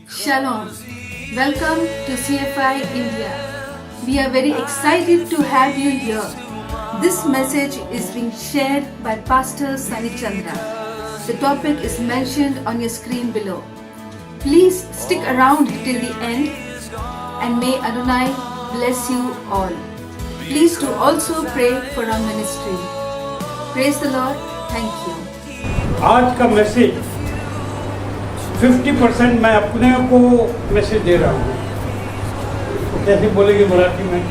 Shalom. Welcome to CFI India. We are very excited to have you here. This message is being shared by Pastor Sunny Chandra. The topic is mentioned on your screen below. Please stick around till the end and may Adonai bless you all. Please do also pray for our ministry. Praise the Lord. Thank you. आज का message 50% मैं अपने को message दे रहा हूँ. तो कैसे बोलेंगे मराठी में?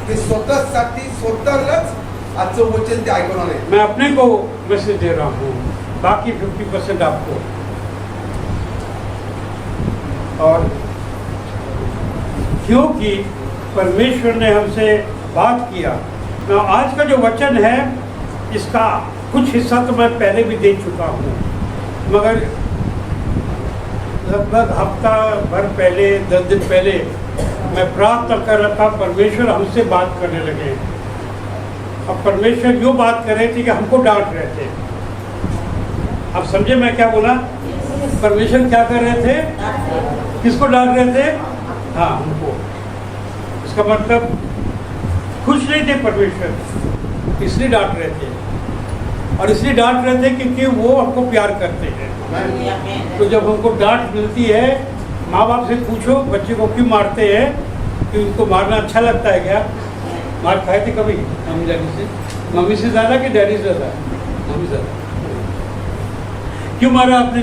ते स्वतःसाठी स्वतःलाच आजचं वचन ते ऐकणार आहे. मैं अपने को मैसेज दे रहा हूँ, बाकी 50% आपको. और क्योंकि परमेश्वर ने हमसे बात किया, तो आज का जो वचन है इसका कुछ हिस्सा तो मैं पहले भी दे चुका हूँ, मगर लगभग हफ्ता भर पहले 10 दिन पहले मैं प्रार्थना कर रहा था, परमेश्वर हमसे बात करने लगे. अब परमेश्वर यूँ बात कर रहे थे कि हमको डांट रहे थे. अब समझे मैं क्या बोला? परमेश्वर क्या कर रहे थे? किसको डांट रहे थे? हाँ, हमको. इसका मतलब खुश नहीं थे परमेश्वर, इसलिए डांट रहे थे. और इसलिए डांट रहे थे क्योंकि वो हमको प्यार करते हैं. तो जब हमको डांट मिलती है, माँ बाप से पूछो बच्चे को क्यों मारते हैं, कि उनको मारना अच्छा लगता है क्या? मार खाए थे कभी मम्मी डैडी से? मम्मी से ज़्यादा कि डैडी से ज़्यादा? मम्मी ज़्यादा. क्यों मारा आपने?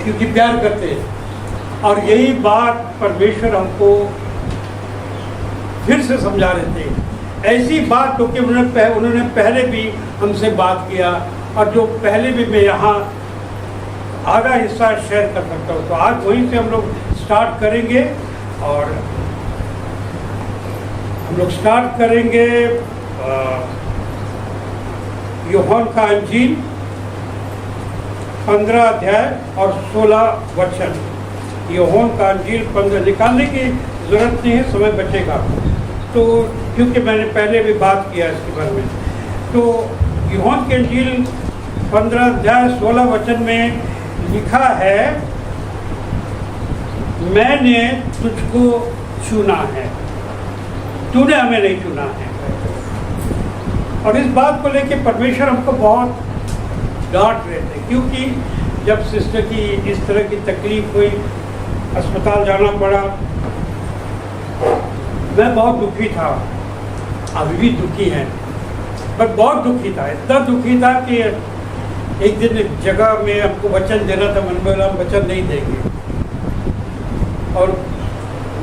क्योंकि प्यार करते हैं. और यही बात परमेश्वर हमको फिर से समझा रहे थे. ऐसी बात क्योंकि उन्होंने पहले भी हमसे बात किया, और जो पहले भी मैं यहाँ आधा हिस्सा शेयर कर सकता हूँ. तो आज वहीं से हम लोग स्टार्ट करेंगे. और हम लोग स्टार्ट करेंगे यूहन्ना का अंजील 15 अध्याय और 16 वचन. यूहन्ना का अंजील 15 निकालने की जरूरत नहीं है, समय बचेगा. तो क्योंकि मैंने पहले भी बात किया इसके बारे में. तो यूहन्ना के अंजील 15 अध्याय 16 वचन में लिखा है, मैंने तुझको चुना है, तूने हमें नहीं चुना है. और इस बात को लेके परमेश्वर हमको बहुत डांट रहे थे, क्योंकि जब सिस्टर की इस तरह की तकलीफ हुई, अस्पताल जाना पड़ा, मैं बहुत दुखी था. अभी भी दुखी है, पर बहुत दुखी था. इतना दुखी था कि एक दिन एक जगह में हमको वचन देना था, मन बोला हम वचन नहीं देंगे. और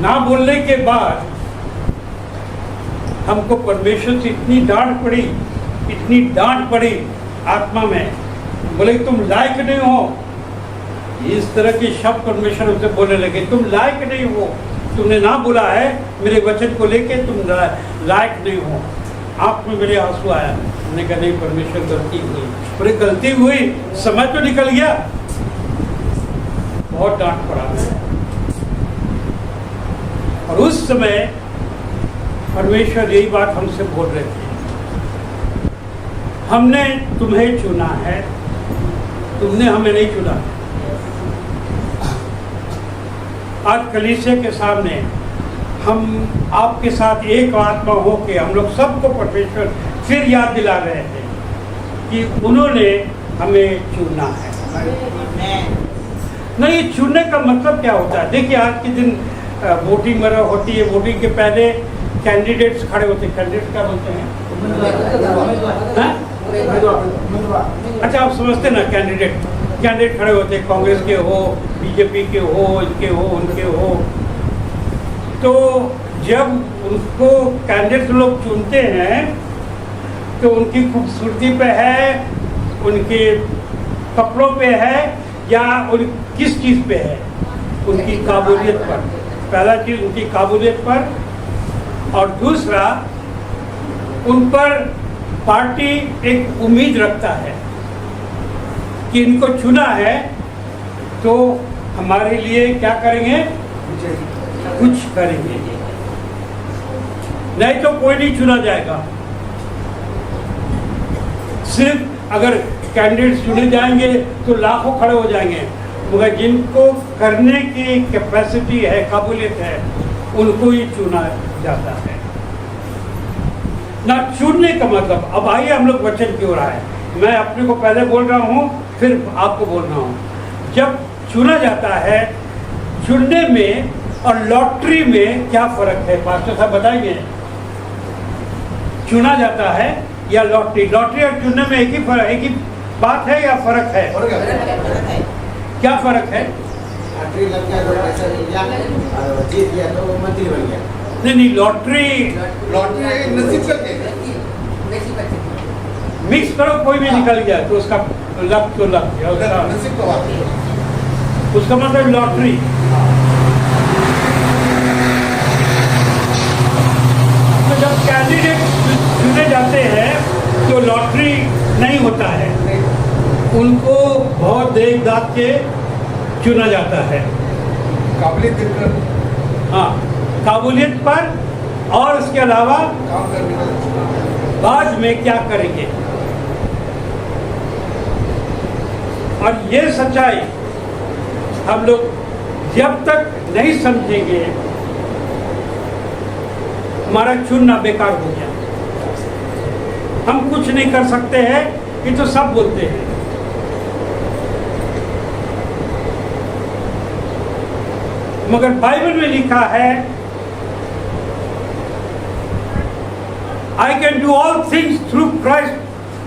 ना बोलने के बाद हमको परमेश्वर से इतनी डांट पड़ी, इतनी डांट पड़ी आत्मा में. बोले तुम लायक नहीं हो. इस तरह के शब्द परमेश्वर उनसे बोलने लगे, तुम लायक नहीं हो, तुमने ना बोला है मेरे वचन को लेके, तुम लायक नहीं हो. आँख में मेरे आंसू आया. मैंने कहा नहीं परमेश्वर, गलती हुई. पूरी गलती हुई, समय तो निकल गया. बहुत डांट पड़ा. और उस समय परमेश्वर यही बात हमसे बोल रहे थे, हमने तुम्हें चुना है, तुमने हमें नहीं चुना. आज कलीसिया के सामने हम आपके साथ एक आत्मा हो के हम लोग सबको परमेश्वर फिर याद दिला रहे हैं कि उन्होंने हमें चुना है. नहीं, चुनने का मतलब क्या होता है? देखिए आज के दिन वोटिंग वगैरह होती है. वोटिंग के पहले कैंडिडेट्स खड़े होते हैं. कैंडिडेट क्या बोलते हैं? अच्छा, आप समझते ना. कैंडिडेट खड़े होते हैं, कांग्रेस के हो, बीजेपी के हो, इनके हो, उनके हो. तो जब उनको कैंडिडेट लोग चुनते हैं तो उनकी खूबसूरती पे है, उनके कपड़ों पे है, या उन किस चीज़ पे है? उनकी काबूलियत पर. पहला चीज़ उनकी काबूलियत पर, और दूसरा उन पर पार्टी एक उम्मीद रखता है कि इनको चुना है तो हमारे लिए क्या करेंगे? कुछ करेंगे. नहीं तो कोई नहीं चुना जाएगा. सिर्फ अगर कैंडिडेट चुने जाएंगे तो लाखों खड़े हो जाएंगे, मगर जिनको करने की कैपेसिटी है, काबिलियत है, उनको ही चुना जाता है ना। चुनने का मतलब, अब आइए हम लोग वचन की ओर आए। मैं अपने को पहले बोल रहा हूँ, फिर आपको बोल रहा हूँ। जब चुना जाता है, चुनने में और लॉटरी में क्या फर्क है? पास्टर साहब बताइए। चुना जाता है या लॉटरी? लॉटरी और चुनने में एक ही बात है या फर्क है? क्या फर्क है? लॉटरी लग गया तो पैसा मिल गया, जीत गया तो वो मंत्री बन गया। नहीं, लॉटरी नसीब का खेल है। मिक्स करो, कोई भी निकल गया तो उसका लक तो लग गया, नसीब का बात है। उसका मतलब लॉटरी। तो जब कैंडिडेट चुने जाते हैं तो लॉटरी नहीं होता है, उनको बहुत देख दाख के चुना जाता है। काबिलियत देखकर, हाँ, काबिलियत पर, और उसके अलावा काम करने का बाद में क्या करेंगे। और ये सच्चाई हम लोग जब तक नहीं समझेंगे, हमारा चुनना बेकार हो गया। हम कुछ नहीं कर सकते हैं, ये तो सब बोलते हैं। मगर बाइबल में लिखा है, I can do all things through Christ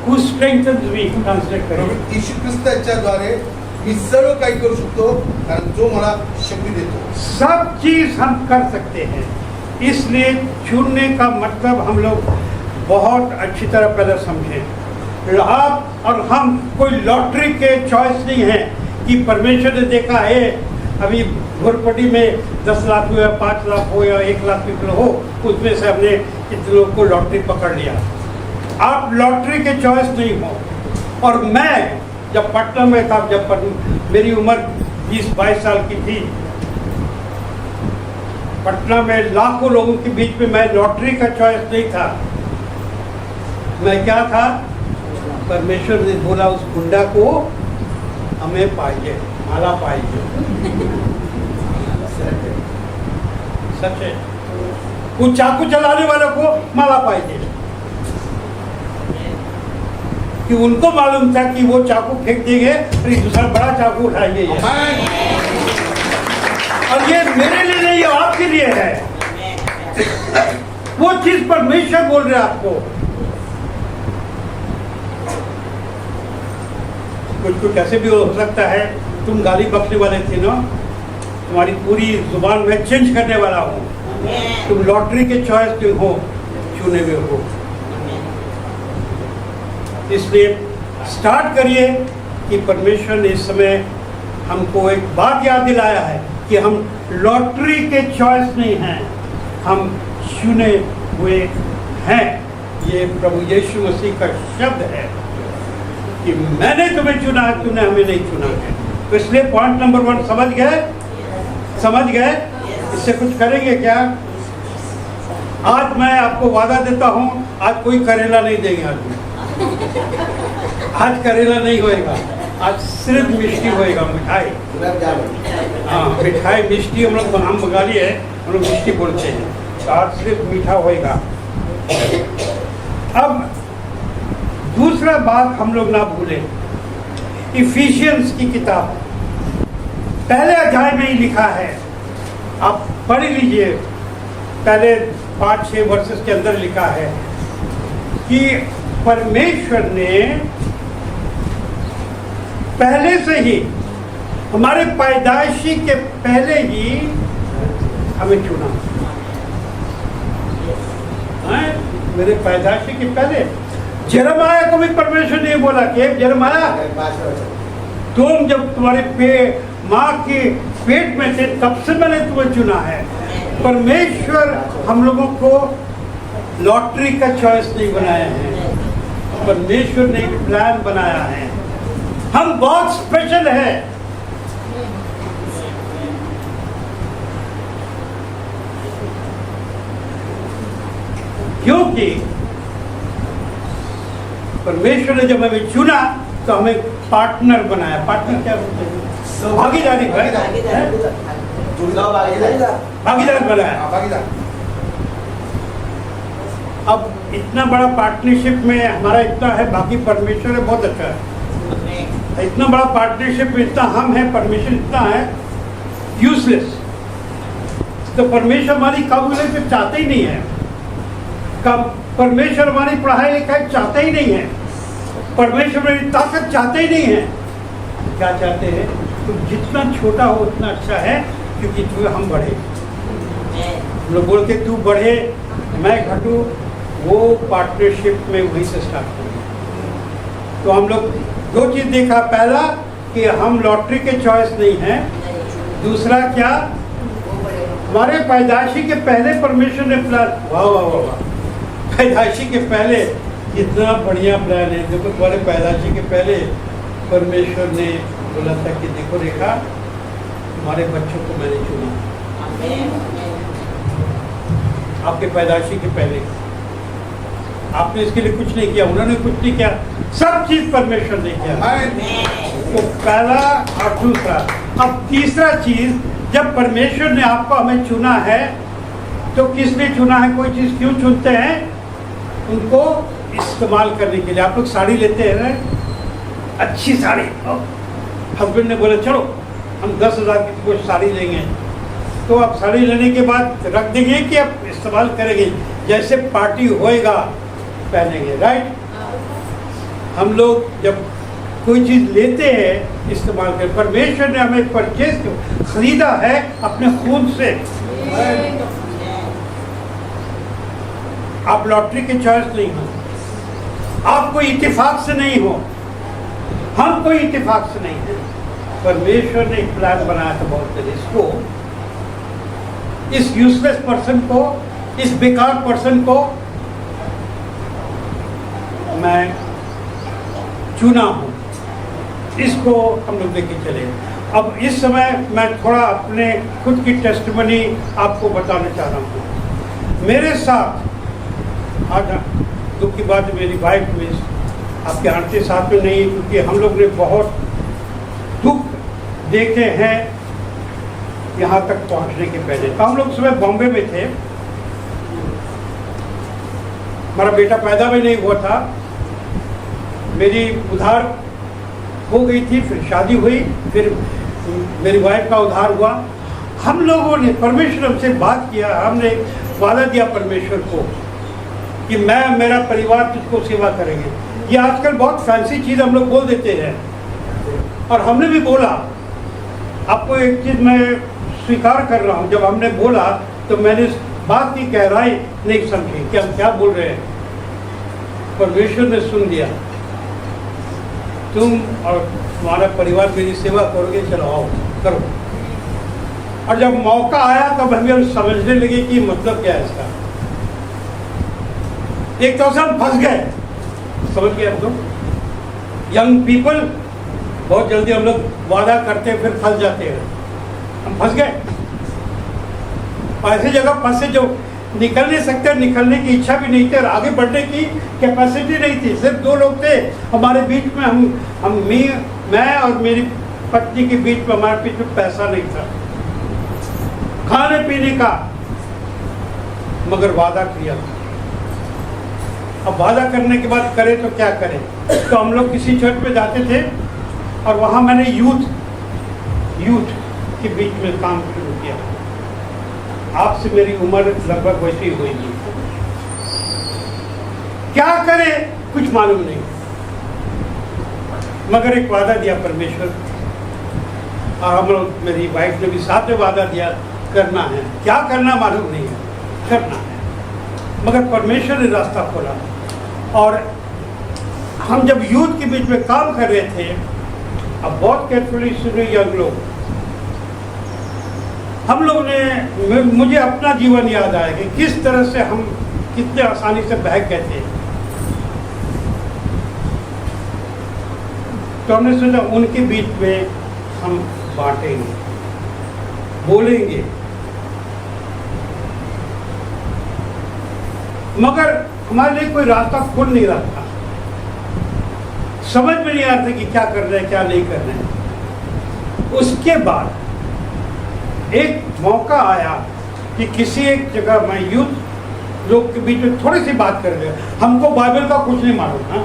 who strengthens me. Translate करें। यीशु ख्रिस्ताच्याद्वारे मी सर्व काही करू शकतो, कारण जो मला शक्ती देतो। सब चीज हम कर सकते हैं। इसलिए चुनने का मतलब हम लोग बहुत अच्छी तरह पहले समझें। आप और हम कोई लॉटरी के चॉइस नहीं है कि परमेश्वर ने देखा है अभी घोरपट्टी में 10 लाख हो या 5 लाख हो या 1 लाख पीपल हो, उसमें से हमने इतने लोग को लॉटरी पकड़ लिया। आप लॉटरी के चॉइस नहीं हो। और मैं जब पटना में था, जब मेरी उम्र 20-22 साल की थी, पटना में लाखों लोगों के बीच में मैं लॉटरी का चॉइस नहीं था। मैं क्या था? परमेश्वर ने बोला उस गुंडा को हमें पाइए, माला पाइए। सच है। वो चाकू चलाने वालों को माला पाइए, कि उनको मालूम था कि वो चाकू फेंक देंगे और दूसरा बड़ा चाकू उठाएंगे। और ये मेरे लिए नहीं, आपके लिए है। वो चीज परमेश्वर बोल रहे आपको। कुछ कैसे भी हो सकता है, तुम गाली बकने वाले थे ना, तुम्हारी पूरी जुबान में चेंज करने वाला हूँ। तुम लॉटरी के चॉइस में हो, चुने में हो। इसलिए स्टार्ट करिए कि परमेश्वर ने इस समय हमको एक बात याद दिलाया है कि हम लॉटरी के चॉइस नहीं हैं, हम चुने हुए हैं। ये प्रभु यीशु मसीह का शब्द है कि मैंने तुम्हें चुना है, तूने हमें नहीं चुना है। तो इसलिए पॉइंट नंबर 1 समझ गए? समझ गए? इससे कुछ करेंगे क्या? आज मैं आपको वादा देता हूँ, आज कोई करेला नहीं देंगे आदमी। आज करेला नहीं होएगा, आज सिर्फ मिष्टी होएगा, मिठाई। हाँ, मिठाई मिष्टी हम बंगाली है, हम लोग मिष्टी बोलते हैं। तो आज सिर्फ मीठा होएगा। अब दूसरा बात हम लोग ना भूलें, इफिशियंस की किताब पहले अध्याय में ही लिखा है, आप पढ़ लीजिए। पहले 5-6 वर्षेस के अंदर लिखा है कि परमेश्वर ने पहले से ही, हमारे पैदाइशी के पहले ही हमें चुना। मेरे पैदाइशी के पहले यिर्मयाह को भी परमेश्वर ने बोला कि यिर्मयाह, तुम जब तुम्हारे माँ के पेट में थे तब से मैंने तुम्हें चुना है। परमेश्वर हम लोगों को लॉटरी का चॉइस नहीं बनाया है, परमेश्वर ने एक प्लान बनाया है। हम बहुत स्पेशल है। क्योंकि परमेश्वर ने जब हमें चुना तो हमें पार्टनर बनाया। पार्टनर क्या बोलते हैं? भागीदारी भागीदार बनाया। भागीदार। अब इतना बड़ा पार्टनरशिप में हमारा इतना है, बाकी परमेश्वर है, बहुत अच्छा है। इतना बड़ा पार्टनरशिप में इतना हम है, परमेश्वर इतना है यूजलेस। तो परमेश्वर हमारी काबिलियत चाहते ही नहीं है, परमेश्वर हमारी पढ़ाई लिखाई चाहते ही नहीं है, परमेश्वर मेरी ताकत चाहते ही नहीं है। क्या चाहते हैं? तुम जितना छोटा हो उतना अच्छा है, क्योंकि तू हम बढ़े। हम लोग बोल के तू बढ़े मैं घटूं, वो पार्टनरशिप में वहीं से स्टार्ट होगी। तो हम लोग दो चीज़ देखा, पहला कि हम लॉटरी के चॉइस नहीं हैं, दूसरा क्या, हमारे पैदाइशी के पहले परमेश्वर ने प्लान, वाह वाह वाह वाह, पैदाइशी के पहले कितना बढ़िया प्लान है। देखो तुम्हारे पैदाइशी के पहले परमेश्वर ने बोला था कि देखो रेखा, तुम्हारे बच्चों को मैंने चुना, आपके पैदाइशी के पहले। आपने इसके लिए कुछ नहीं किया, उन्होंने कुछ नहीं किया, सब चीज परमेश्वर ने किया। तो पहला और दूसरा। अब तीसरा चीज, जब परमेश्वर ने आपको हमें चुना है तो किस लिए चुना है? कोई चीज क्यों चुनते हैं? उनको इस्तेमाल करने के लिए। आप लोग साड़ी लेते हैं, अच्छी साड़ी, हस्बैंड ने बोला चलो हम 10,000 की कोई साड़ी लेंगे, तो आप साड़ी लेने के बाद रख देंगे कि आप इस्तेमाल करेंगे, जैसे पार्टी होएगा पहनेंगे, राइट? हम लोग जब कोई चीज़ लेते हैं इस्तेमाल कर, परमेश्वर ने हमें परचेज खरीदा है अपने खून से। आप लॉटरी के चॉइस नहीं हो, आप कोई इत्तेफाक से नहीं हो, हम कोई इत्तेफाक से नहीं है। परमेश्वर ने एक प्लान बनाया था बहुत पहले, इसको, इस यूजलेस पर्सन को, इस बेकार पर्सन को मैं चुना हूं, इसको हम लोग लेके चले। अब इस समय मैं थोड़ा अपने खुद की टेस्टिमनी आपको बताना चाह रहा हूँ। मेरे साथ आज दुख की बात है, मेरी वाइफ में आपके आंटी साथ में नहीं, क्योंकि हम लोग ने बहुत दुख देखे हैं यहाँ तक पहुँचने के पहले। तो हम लोग सुबह बॉम्बे में थे, हमारा बेटा पैदा भी नहीं हुआ था, मेरी उधार हो गई थी, फिर शादी हुई, फिर मेरी वाइफ का उधार हुआ। हम लोगों ने, परमेश्वर हमसे बात किया, हमने वादा दिया परमेश्वर को कि मैं, मेरा परिवार तुझको सेवा करेंगे। ये आजकल बहुत फैंसी चीज़ हम लोग बोल देते हैं, और हमने भी बोला। आपको एक चीज़ मैं स्वीकार कर रहा हूँ, जब हमने बोला तो मैंने इस बात की गहराई नहीं समझी कि हम क्या बोल रहे हैं। परमेश्वर ने सुन लिया, तुम और तुम्हारा परिवार मेरी सेवा करोगे, चलो आओ करो। और जब मौका आया तब हम समझने लगे कि मतलब क्या है इसका। एक तो हम फंस गए, समझ गए हम लोग। यंग पीपल बहुत जल्दी हम लोग वादा करते हैं, फिर फंस जाते हैं। हम फंस गए, और ऐसी जगह फंसे जो निकल नहीं सकते, निकलने की इच्छा भी नहीं थी और आगे बढ़ने की कैपेसिटी नहीं थी। सिर्फ दो लोग थे हमारे बीच में, मैं और मेरी पत्नी के बीच में, हमारे बीच में पैसा नहीं था खाने पीने का, मगर वादा किया। अब वादा करने के बाद करें तो क्या करें? तो हम लोग किसी चर्च में जाते थे, और वहाँ मैंने यूथ के बीच में काम शुरू किया। आपसे मेरी उम्र लगभग वैसी हुई थी। क्या करें कुछ मालूम नहीं, मगर एक वादा दिया परमेश्वर, और हम लोग, मेरी वाइफ ने भी साथ में वादा दिया, करना है। क्या करना मालूम नहीं है, करना है। मगर परमेश्वर ने रास्ता खोला। और हम जब यूथ के बीच में काम कर रहे थे, अब बहुत केयरफुली सुने यंग लोग, हम लोग ने, मुझे अपना जीवन याद आया कि किस तरह से हम कितने आसानी से बहक गए थे। तो हमने सोचा उनके बीच में हम बांटेंगे, बोलेंगे, मगर हमारे लिए कोई रास्ता खुल नहीं रहा था। समझ में नहीं आ रहा था कि क्या करना है, क्या नहीं करना है। उसके बाद एक मौका आया कि किसी एक जगह मैं यूथ लोग के बीच में थोड़ी सी बात कर रहे, हमको बाइबल का कुछ नहीं मालूम। हाँ,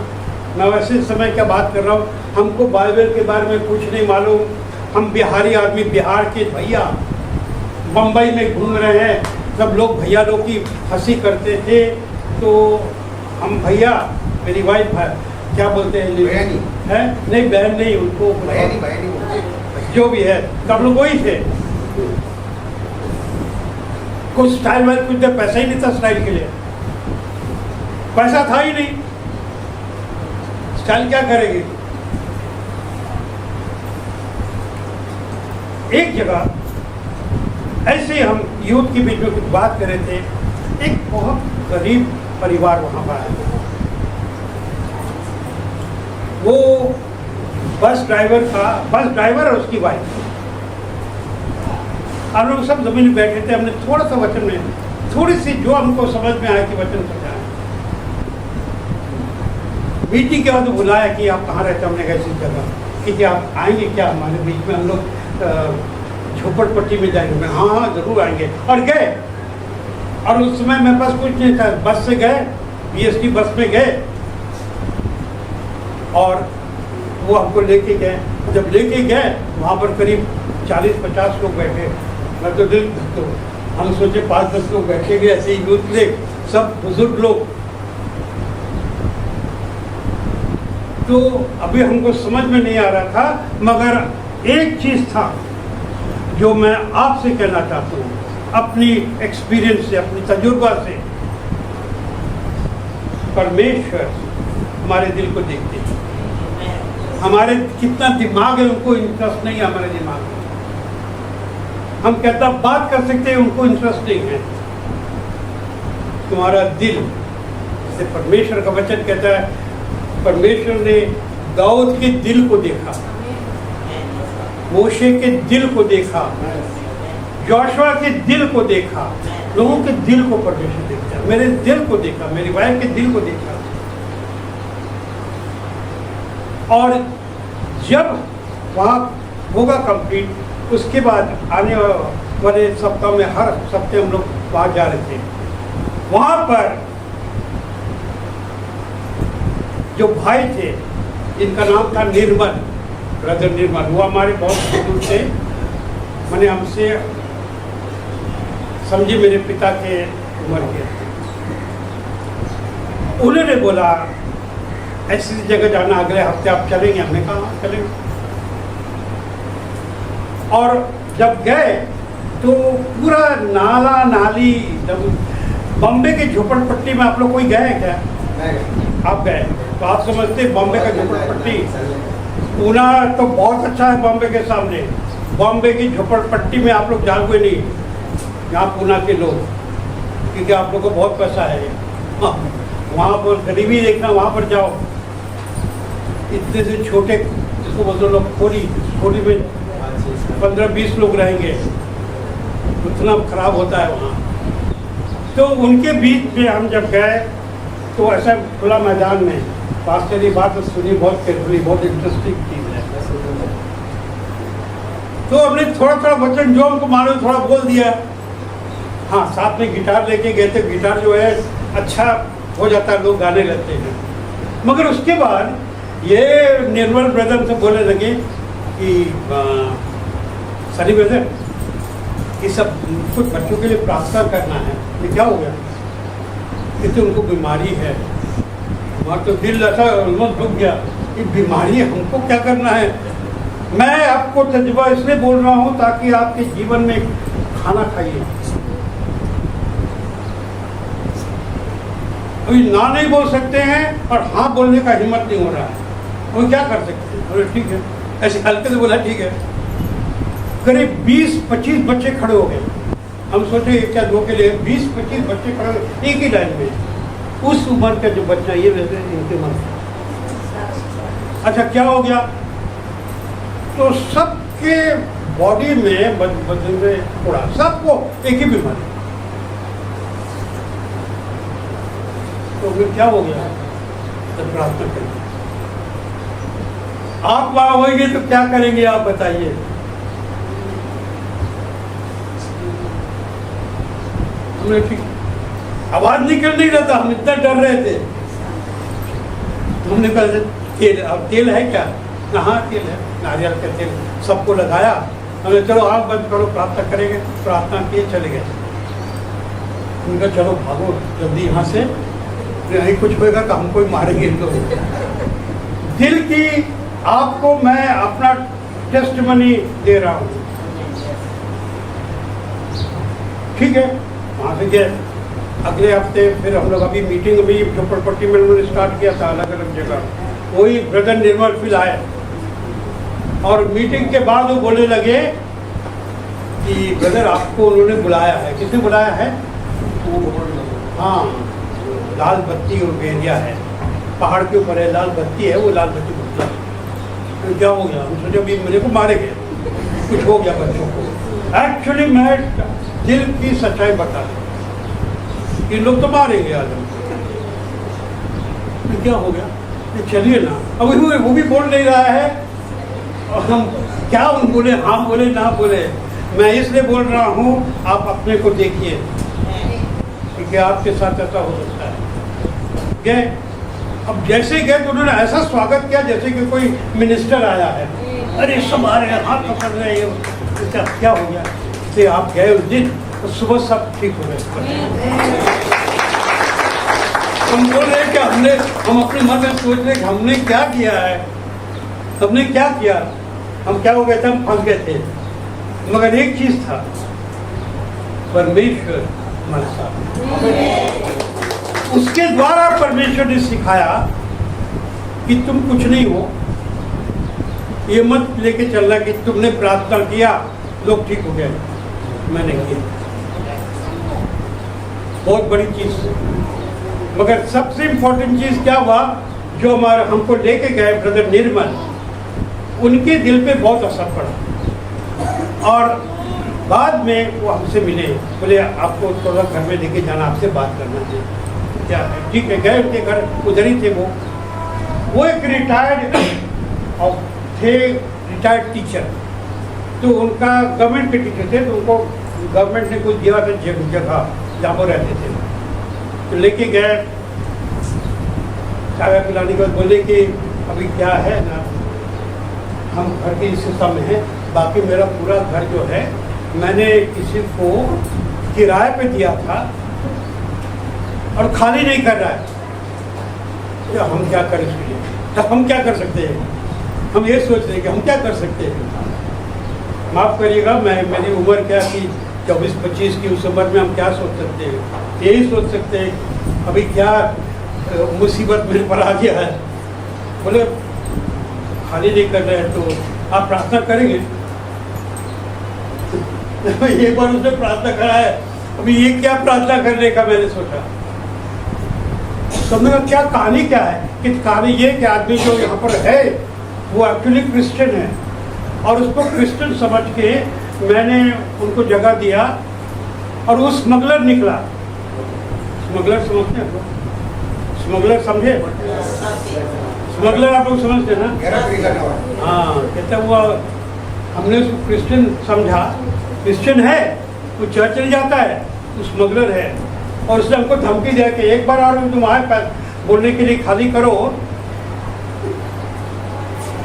मैं वैसे समय क्या बात कर रहा हूँ, हमको बाइबल के बारे में कुछ नहीं मालूम। हम बिहारी आदमी, बिहार के भैया बम्बई में घूम रहे हैं, सब लोग भैया लोग की हंसी करते थे। तो हम भैया, मेरी वाइफ है, क्या बोलते हैं, बहनी है नहीं, बहन नहीं, उनको बहनी बोलते जो भी है, सब लोग वही थे। कुछ स्टाइल वाइल कुछ देर पैसा ही नहीं था स्टाइल के लिए, पैसा था ही नहीं, स्टाइल क्या करेगी। एक जगह ऐसे हम यूथ के बीच में कुछ बात कर रहे थे, एक बहुत गरीब परिवार वहाँ पर आया। वो बस ड्राइवर था, बस ड्राइवर और उसकी वाइफ, हम लोग सब जमीन में बैठे थे। हमने थोड़ा सा वचन में, थोड़ी सी जो हमको समझ में आया कि वचन समझाया। मीटिंग के बाद बुलाया कि आप कहाँ रहते, हमने कैसी जगह कि आप आएंगे क्या हमारे बीच में, हम लोग झोपड़पट्टी में जाएंगे। मैं हाँ हाँ जरूर आएंगे, और गए। और उस समय मेरे पास कुछ नहीं था, बस से गए, BST बस में गए और वो हमको लेके गए। जब लेके गए वहाँ पर करीब 40-50 लोग बैठे। मैं तो दिल, तो हम सोचे 5-10 लोग बैठेंगे, ऐसे ही यूथ लोग, सब बुजुर्ग लोग। तो अभी हमको समझ में नहीं आ रहा था, मगर एक चीज़ था जो मैं आपसे कहना चाहता हूँ, अपनी एक्सपीरियंस से, अपनी तजुर्बा से। परमेश्वर हमारे दिल को देखते हैं, हमारे कितना दिमाग है उनको इंटरेस्ट नहीं है हमारे दिमाग में। हम कहता बात कर सकते हैं, उनको इंटरेस्ट नहीं है। तुम्हारा दिल, जैसे परमेश्वर का वचन कहता है, परमेश्वर ने दाऊद के दिल को देखा, मोशे के दिल को देखा, जोशुआ के दिल को देखा। लोगों के दिल को परमेश्वर देखता है। मेरे दिल को देखा, मेरी वाइफ के दिल को देखा। और जब वहाँ होगा कंप्लीट, उसके बाद आने वाले सप्ताह में, हर सप्ताह हम लोग वहाँ जा रहे थे। वहाँ पर जो भाई थे, जिनका नाम था निर्मल, ब्रदर निर्मल, वो हमारे बहुत दूर थे, मैंने हमसे समझे मेरे पिता के उम्र के। उन्होंने बोला ऐसी जगह जाना, अगले हफ्ते आप चलेंगे? हमने कहा चलेंगे। और जब गए तो पूरा नाला नाली, जब बॉम्बे के झोपड़पट्टी में आप लोग कोई गए हैं क्या? आप गए तो आप समझते बॉम्बे का झोपड़पट्टी, पूना तो बहुत अच्छा है बॉम्बे के सामने। बॉम्बे की झोपड़पट्टी में आप लोग जाओगे नहीं, यहाँ पूना के लोग, क्योंकि आप लोग को बहुत पैसा है। हाँ, वहाँ पर गरीबी देखना, वहाँ पर जाओ। इतने से छोटे, जिसको बोलते लोग खोली, खोली में 15-20 लोग रहेंगे, उतना खराब होता है वहाँ। तो उनके बीच में हम जब गए तो ऐसा खुला मैदान में, पास्टर की बात सुनी बहुत केयरफुली, बहुत इंटरेस्टिंग चीज़ है। तो हमने थोड़ा थोड़ा वचन जो हमको मालूम थोड़ा बोल दिया। हाँ, साथ में गिटार लेके गए थे, गिटार जो है अच्छा हो जाता है, लोग गाने लगते हैं। मगर उसके बाद ये निर्मल ब्रदर से बोलने लगे कि सनी ब्रदर, ये सब कुछ बच्चों के लिए प्रार्थना करना है। ये क्या हो गया? क्योंकि उनको बीमारी है। हमारा तो दिल ऐसा ऑलमोस्ट डूब गया, ये बीमारी है, हमको क्या करना है? मैं आपको तजुर्बा इसलिए बोल रहा हूँ ताकि आपके जीवन में खाना खाइए। कोई ना नहीं बोल सकते हैं और हाँ बोलने का हिम्मत नहीं हो रहा है, वो क्या कर सकते हैं? बोले ठीक है, ऐसे हल्के से बोला ठीक है। करीब 20-25 बच्चे खड़े हो गए। हम सोचे क्या दो के लिए 20-25 बच्चे खड़े हो गए एक ही लाइन में। उस उम्र का जो बच्चा, ये वैसे इनके मन। अच्छा, क्या हो गया? तो सबके बॉडी में बदन में उड़ा, सबको एक ही बीमारी। तो फिर क्या हो गया? तो प्रार्थना करेंगे। आप वहां होंगे तो क्या करेंगे आप बताइए? हमने ठीक, आवाज निकल नहीं रहा था, हम इतना डर रहे थे। हमने कहा तेल, अब तेल है क्या? हाँ तेल है, नारियल का तेल सबको लगाया। हमने चलो आँख बंद करो, प्रार्थना करेंगे। प्रार्थना किए, चले गए। उनका चलो भागो जल्दी यहाँ से, नहीं कुछ होएगा तो हमको ही मारेंगे लोग। दिल की आपको मैं अपना टेस्टमनी दे रहा हूँ, ठीक है। वहाँ से गए, अगले हफ्ते फिर हम लोग अभी मीटिंग भी झोपड़पट्टी में उन्होंने स्टार्ट किया था, अलग अलग जगह। वही ब्रदर निर्मल फिर आए और मीटिंग के बाद वो बोलने लगे कि ब्रदर आपको उन्होंने बुलाया है। किसने बुलाया है? हाँ, लाल बत्ती और बेरिया है, पहाड़ के ऊपर है, लाल बत्ती है, वो लाल बत्ती बुझला। तो क्या हो गया? हम सोचे अभी मेरे को मारेंगे, कुछ हो गया बच्चों को। एक्चुअली मैं दिल की सच्चाई बता दूं, इन लोग तो मारेंगे आज हमको। तो क्या हो गया? चलिए ना, अब वो भी बोल नहीं रहा है और हम क्या उन बोले, हाँ बोले ना बोले। मैं इसलिए बोल रहा हूँ, आप अपने को देखिए, क्योंकि आपके साथ ऐसा हो सकता है। गए, अब जैसे गए तो उन्होंने ऐसा स्वागत किया जैसे कि कोई मिनिस्टर आया है। अरे सब आ रहे हैं, हाथ पकड़ रहे हैं, क्या हो गया? इसलिए आप गए उस दिन तो सुबह सब ठीक हो गए। हम बोल रहे हैं कि हम अपने मन में सोच रहे कि हमने क्या किया है, हमने क्या किया, हम क्या हो गए थे, हम फंस गए थे। मगर एक चीज था, परमेश्वर हमारे साथ, उसके द्वारा परमेश्वर ने सिखाया कि तुम कुछ नहीं हो। ये मत लेके चलना कि तुमने प्रार्थना किया लोग ठीक हो गए, मैंने किया। बहुत बड़ी चीज। मगर सबसे इम्पोर्टेंट चीज क्या हुआ, जो हमारे हमको लेके गए ब्रदर निर्मल, उनके दिल पे बहुत असर पड़ा। और बाद में वो हमसे मिले, बोले आपको थोड़ा घर में लेके जाना, आपसे बात करना है। क्या है? ठीक है, गए उनके घर, उधर ही थे वो एक रिटायर्ड थे, रिटायर्ड टीचर। तो उनका गवर्नमेंट के टीचर थे, तो उनको गवर्नमेंट ने कुछ दिया था जगह जहाँ वो रहते थे। तो लेके गए, चाय पिलाने के बाद बोले कि अभी क्या है ना, हम घर के इस हिस्सा में हैं, बाकी मेरा पूरा घर जो है मैंने किसी को किराए पे दिया था और खाली नहीं कर रहा है। तो हम क्या करें इसके लिए? तो हम क्या कर सकते हैं? हम ये सोच रहे हैं कि हम क्या कर सकते हैं। माफ़ करिएगा, मेरी उम्र क्या थी, 24-25 की, उस उम्र में हम क्या सोच सकते हैं? यही सोच सकते हैं अभी क्या मुसीबत मेरे पर आ गया है। बोले खाली नहीं कर रहे हैं तो आप प्रार्थना करेंगे? एक बार उसने प्रार्थना करा है, अभी ये क्या प्रार्थना करने का मैंने सोचा। समझ क्या कहानी क्या है? कि कहानी ये कि आदमी जो यहाँ पर है वो एक्चुअली क्रिश्चियन है, और उसको क्रिश्चियन समझ के मैंने उनको जगह दिया, और वो स्मगलर निकला। स्मगलर समझते हैं? स्मगलर समझे? स्मगलर आप लोग समझते हैं ना? हाँ, कहते हुआ हमने उसको क्रिश्चियन समझा, क्रिश्चियन है, वो चर्च नहीं जाता है, वो स्मगलर है। और उसने हमको धमकी दिया कि एक बार और तुम आए बोलने के लिए खाली करो,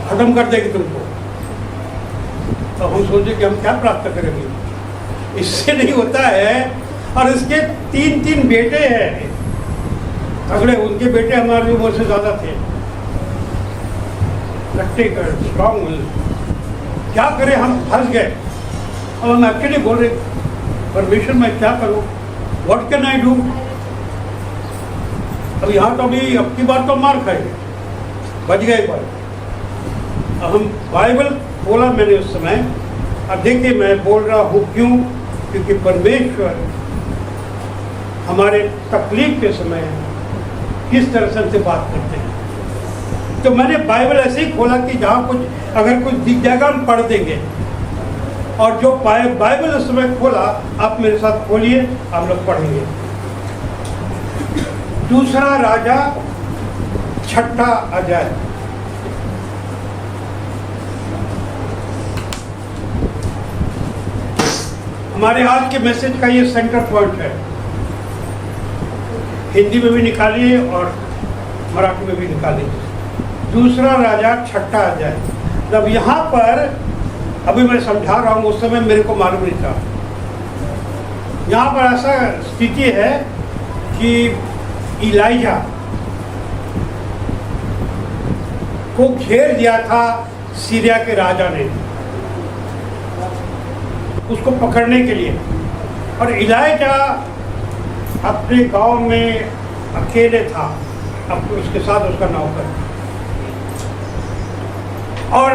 खत्म कर देगी तुमको। तो हम सोचे कि हम क्या प्रार्थना करेंगे, इससे नहीं होता है। और इसके 3 बेटे हैं तगड़े, उनके बेटे हमारे उम्र से ज़्यादा थे, स्ट्रॉन्ग। क्या करें, हम फंस गए। और हम एक्चुअली बोल रहे परमेश्वर मैं क्या करूं, व्हाट कैन आई डू। अब यहाँ तो अभी अब की बार तो मार खाएंगे, बच गए बार। अब हम बाइबल बोला मैंने उस समय। अब देखिए मैं बोल रहा हूँ क्यों, क्योंकि परमेश्वर हमारे तकलीफ के समय किस तरह से हमसे बात करते हैं। तो मैंने बाइबल ऐसे ही खोला कि जहाँ कुछ अगर कुछ दिख जाएगा हम पढ़ देंगे। और जो बाइबल उस समय खोला, आप मेरे साथ खोलिए, हम लोग पढ़ेंगे। दूसरा राजा 6वां अध्याय। हमारे आज के मैसेज का ये सेंटर पॉइंट है। हिंदी में भी निकालिए और मराठी में भी निकालिए। दूसरा राजा छठा अध्याय। जब यहाँ पर अभी मैं समझा रहा हूँ, उस समय मेरे को मालूम नहीं था। यहाँ पर ऐसा स्थिति है कि इलाइजा को घेर दिया था सीरिया के राजा ने उसको पकड़ने के लिए, और इलाइजा अपने गांव में अकेले था, अब उसके साथ उसका नौकर, और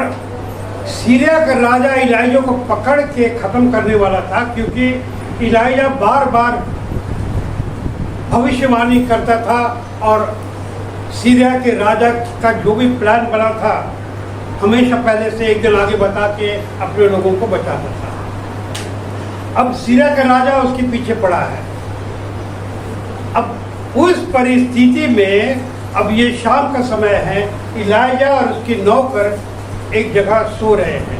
सीरिया का राजा इलाइजा को पकड़ के ख़त्म करने वाला था, क्योंकि इलाइजा बार बार भविष्यवाणी करता था और सीरिया के राजा का जो भी प्लान बना था हमेशा पहले से एक दिन आगे बता के अपने लोगों को बचाता था। अब सीरिया का राजा उसके पीछे पड़ा है। अब उस परिस्थिति में अब ये शाम का समय है, इलाइजा और उसकी नौकर एक जगह सो रहे हैं।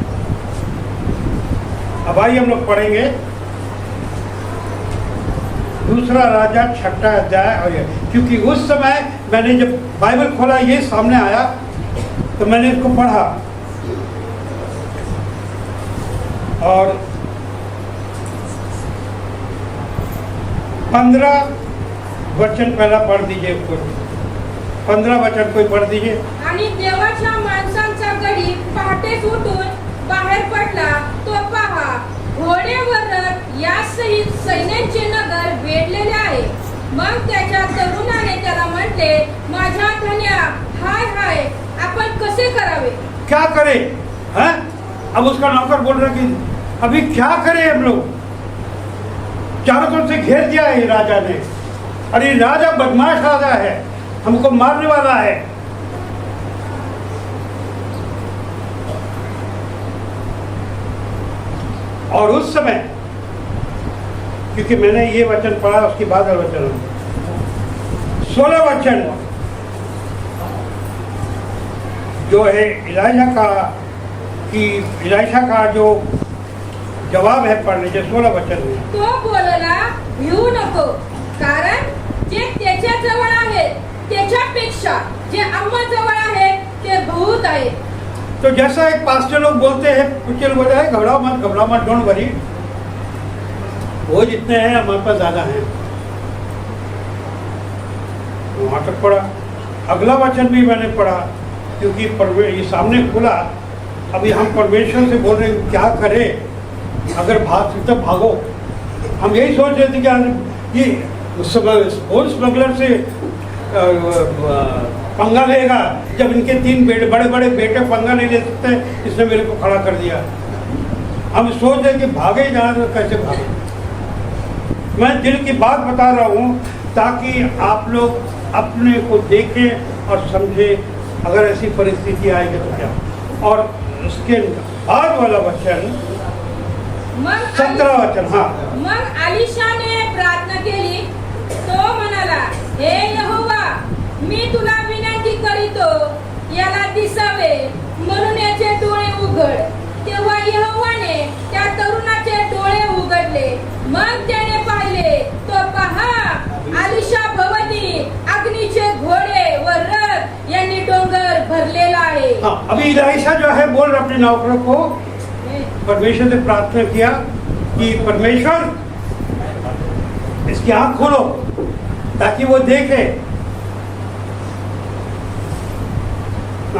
अब आइए हम लोग पढ़ेंगे दूसरा राजा छठा अध्याय। और क्योंकि उस समय मैंने जब बाइबल खोला ये सामने आया तो मैंने इसको पढ़ा, और 15 वचन पहला पढ़ दीजिए। 15 वचन कोई पढ़ दीजिए। आणि देवाच्या माणसांचा गडी पहाटेच उठून बाहेर पडला, तो पहा घोड्यावर या सहित सैन्याचे नगर वेढलेले आहे। मग त्याच्या तरुणाने त्याला म्हटले, माझ्या धन्या, हाय हाय, आपण कसे करावे? क्या करे हैं? अब उसका नौकर बोल रहा कि अभी क्या करे हम लोग, चारों तरफ से घेर दिया है राजा ने, अरे राजा बदमाश राजा है, हमको मारने वाला है। और उस समय, क्योंकि मैंने ये वचन पढ़ा, उसके बाद वचन 16 वचन जो है इलाइशा का जो जवाब है पढ़ लीजिए 16 वचन में। तो बोलला, भिऊ नको, कारण जे त्याच्या जवळ आहे त्याच्यापेक्षा जे आम्हा जवळ आहे ते बहुत आहे। तो जैसा एक पास्टर लोग बोलते हैं, कुछ लोग बोलते हैं घबराओ मत, डोंट वरी, वो जितने हैं हमारे पास ज्यादा हैं। वहां तक पढ़ा। अगला वचन भी मैंने पढ़ा, क्योंकि ये सामने खुला। अभी हम परमेश्वर से बोल रहे हैं क्या करें, अगर भाग तो भागो। हम यही सोच रहे थे कि ये स्मगलर से पंगा लेगा, जब इनके 3 बड़े बड़े बेटे पंगा नहीं ले सकते, इसने मेरे को खड़ा कर दिया। हम सोच रहे कि भागे जाना, तो कैसे भागे। मैं दिल की बात बता रहा हूँ ताकि आप लोग अपने को देखें और समझें, अगर ऐसी परिस्थिति आएगी तो क्या। और उसके बाद वाला वचन 17 वचन। हाँ, मग अलीशाने प्रार्थना केली, तो म्हणाला, हे यहोवा, मी तुला विनंती करीतो, याला दिसावे म्हणून याचे डोळे उघड। तेव्हा यहोवाने त्या तरुणाचे डोळे उघडले। मग त्याने पाहिले, तो पहा अलीशा भवती अग्नीचे घोडे व रथ यांनी डोंगर भरलेला आहे। हाँ, अभी इलाइशा जो है बोल रहा अपने नौकरों को, परमेश्वर से प्रार्थना किया कि परमेश्वर इसकी आंख खोलो ताकि वो देखे।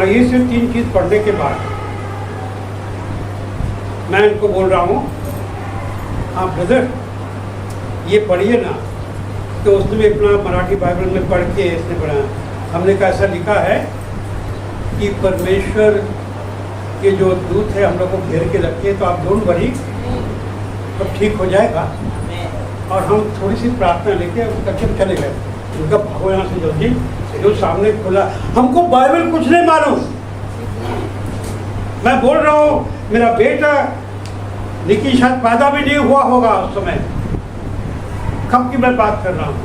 ये सिर्फ 3 चीज पढ़ने के बाद मैं इनको बोल रहा हूँ, हाँ ब्रदर ये पढ़िए ना। तो उसने भी अपना मराठी बाइबल में पढ़ के इसने पढ़ा। हमने कैसा लिखा है कि परमेश्वर के जो दूत है हम लोग को घेर के रखे, तो आप डोंट वरी, सब ठीक हो जाएगा। और हम थोड़ी सी प्रार्थना लेके करके चले गए। उनका भागो यहाँ से जल्दी, जो सामने खुला। हमको बाइबल कुछ नहीं मालूम। मैं बोल रहा हूँ, मेरा बेटा लेकिन शायद पैदा भी नहीं हुआ होगा उस समय, कब की मैं बात कर रहा हूँ,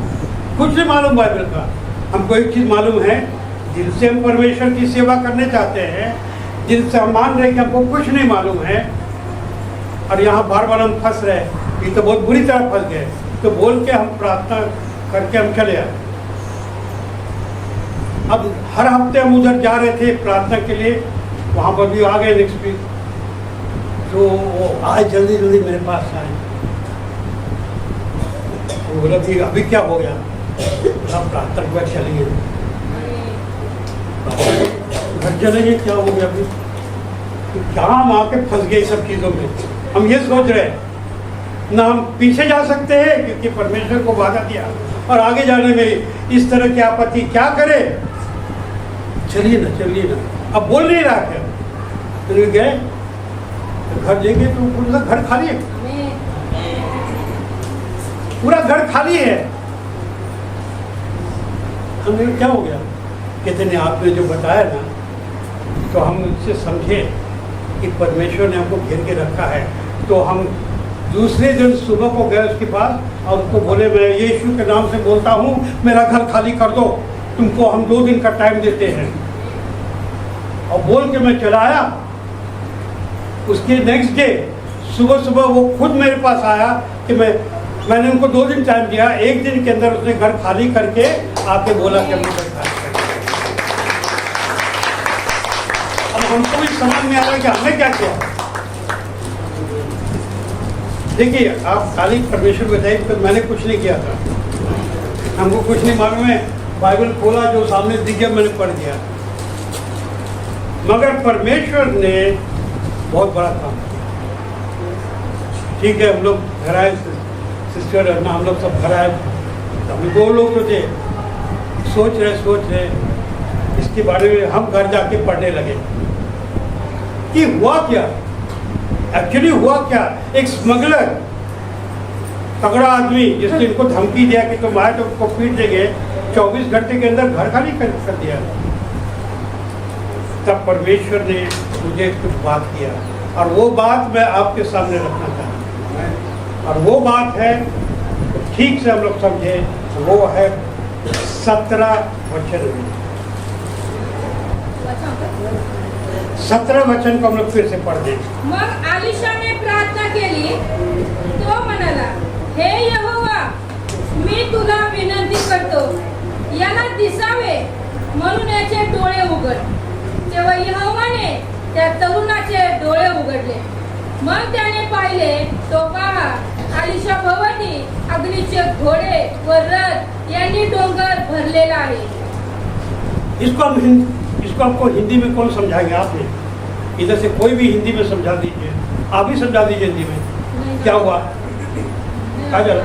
कुछ नहीं मालूम बाइबल का। हमको एक चीज़ मालूम है, जिनसे हम परमेश्वर की सेवा करने चाहते हैं, जिनसे हम मान रहे हैं कि हमको कुछ नहीं मालूम है, और यहाँ बार बार हम फंस रहे, ये तो बहुत बुरी तरह फंस गए। तो बोल के हम प्रार्थना करके हम चले आए। अब हर हफ्ते हम उधर जा रहे थे प्रार्थना के लिए, वहाँ पर भी आ गए नेक्स्ट वीक। तो वो आए जल्दी जल्दी मेरे पास आए, वो बोला कि अभी क्या हो गया? आप प्रार्थना के बाद चलेंगे, घर चलेंगे, क्या हो गया अभी? तो क्या हम आके फंस गए सब चीज़ों में। हम ये सोच रहे हैं ना हम पीछे जा सकते हैं क्योंकि परमेश्वर को वादा दिया, और आगे जाने में इस तरह की आपत्ति क्या करे? चलिए ना, अब बोल नहीं रहा क्या? तो गए घर देंगे तो पूरा घर खाली है, पूरा घर खाली है। हमने क्या हो गया? कहते नहीं, आपने जो बताया ना, तो हम इससे समझे कि परमेश्वर ने हमको घेर के रखा है। तो हम दूसरे दिन सुबह को गए उसके पास और उसको बोले, मैं यीशु के नाम से बोलता हूँ, मेरा घर खाली कर दो, तुमको हम 2 दिन का टाइम देते हैं। और बोल के मैं चला आया। उसके नेक्स्ट डे सुबह सुबह वो खुद मेरे पास आया कि मैंने उनको 2 दिन टाइम दिया, 1 दिन के अंदर उसने घर खाली करके आके बोला कि हमने घर खाली कर दिया। अब हमको भी समझ में आ रहा है कि हमने क्या किया। देखिए, आप खाली परमेश्वर बताइए, तो मैंने कुछ नहीं किया था, हमको कुछ नहीं मालूम है। बाइबल खोला, जो सामने दिख गया मैंने पढ़ दिया। मगर परमेश्वर ने बहुत बड़ा काम किया। ठीक है, हम लोग घर आए, सिस्टर ना हम लोग सब घर आए, हम 2 लोग तो थे, सोच रहे इसके बारे में। हम घर जाके पढ़ने लगे कि हुआ क्या, एक्चुअली हुआ क्या। एक स्मगलर, तगड़ा आदमी, जिसने इनको धमकी दिया कि तुम आए तो उसको पीट देंगे, 24 घंटे के अंदर घर खाली कर दिया। तब परमेश्वर ने मुझे कुछ बात किया, और वो बात मैं आपके सामने रखना चाहता हूँ। और वो बात है, तो ठीक से हम लोग समझे, वो है 17 वचन में। 17 वचन को हम लोग फिर से पढ़ दें। मग अलीशाने प्रार्थना केली, तो म्हणाला, हे यहोवा, मी तुला विनंती करतो, याला दिसावे म्हणून याचे डोळे उघड। तेव्हा यहोवाने त्या तरुणाचे डोळे उघडले। मग त्याने पाहिले, तो पहा, अलीशा भोवती अग्नीचे घोडे व रथ यांनी डोंगर भरलेला आहे। इसको आपको हिंदी में कौन समझाएंगे? आपने इधर से कोई भी हिंदी में समझा दीजिए, आप ही समझा दीजिए हिंदी में। क्या हुआ? क्या चला?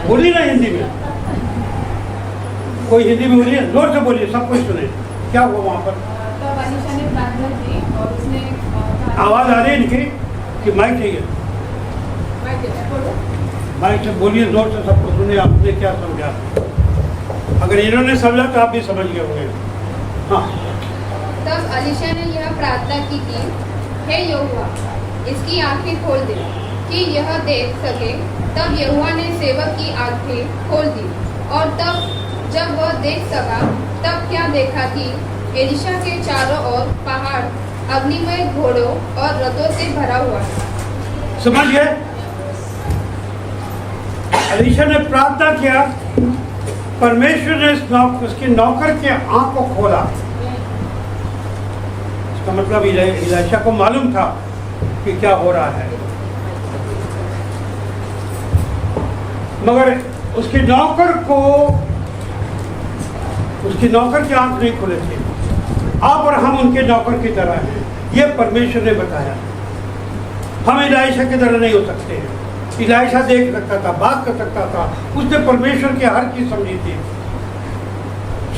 बोलिए ना हिंदी में, कोई हिंदी में बोलिए, जोर से बोलिए, सब कुछ सुने। क्या हुआ वहाँ पर? तब अलीशा ने प्रार्थना की और उसने आवाज आ रही है इनकी कि माइक चाहिए? माइक से बोलिए, जोर से सबको सुने। आपने क्या समझा? अगर इन्होंने समझा तो आप भी समझ गए होंगे। हाँ। तब अलीशा ने यह प्रार्थना की कि हे यहोवा, इसकी आंखें खोल दे कि यह देख सके। तब यहोवा ने सेवक की आंखें खोल दी, और तब जब वह देख सका, तब क्या देखा कि एलिशा के चारों ओर पहाड़ अग्निमय घोड़ों और रथों से भरा हुआ है। समझ गए? एलिशा ने प्रार्थना किया, परमेश्वर ने उसके नौकर के आंख को खोला। इसका मतलब एलिशा को मालूम था कि क्या हो रहा है, मगर उसके नौकर की आंख नहीं खुले थे। आप और हम उनके नौकर की तरह हैं, ये परमेश्वर ने बताया। हम एलिशा की तरह नहीं हो सकते हैं। एलिशा देख सकता था, बात कर सकता था, उसने परमेश्वर की हर चीज समझी थी।